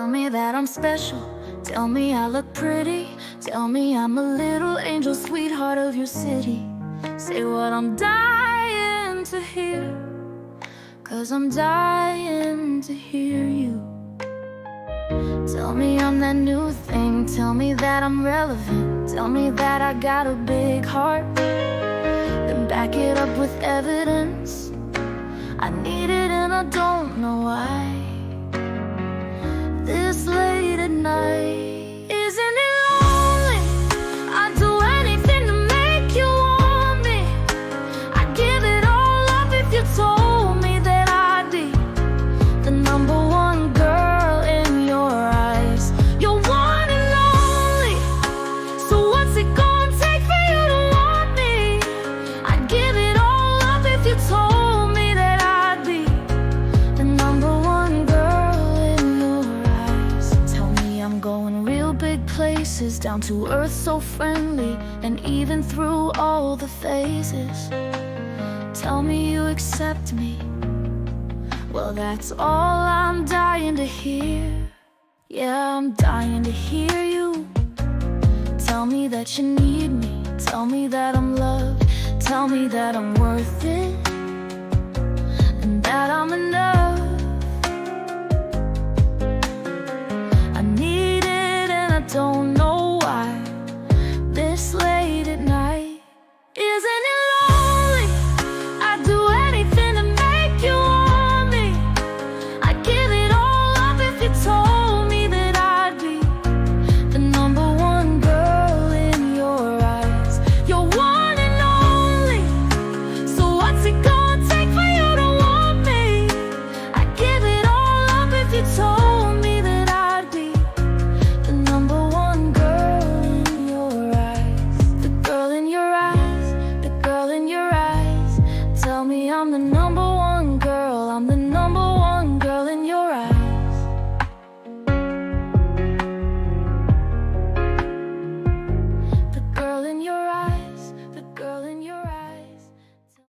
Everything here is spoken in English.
Tell me that I'm special, tell me I look pretty, tell me I'm a little angel, sweetheart of your city. Say what I'm dying to hear, 'cause I'm dying to hear you. Tell me I'm that new thing, tell me that I'm relevant, tell me that I got a big heart, then back it up with evidence. I need it and I don't know why. This late at night, isn't it lonely? I'd do anything to make you want me. I'd give it all up if you told me that I'd be the number one girl in your eyes. You're one and only, so what's it gonna take for you to want me? I'd give it all up if you told me that I'd be the number one girl in your eyes. Tell me I'm going real big places, down to earth so friendly, and even through all the phases. Tell me you accept me, well that's all I'm dying to hear. Yeah, I'm dying to hear you. Tell me that you need me, tell me that I'm loved, tell me that I'm worth it, and that I'm enough. I need it and I don't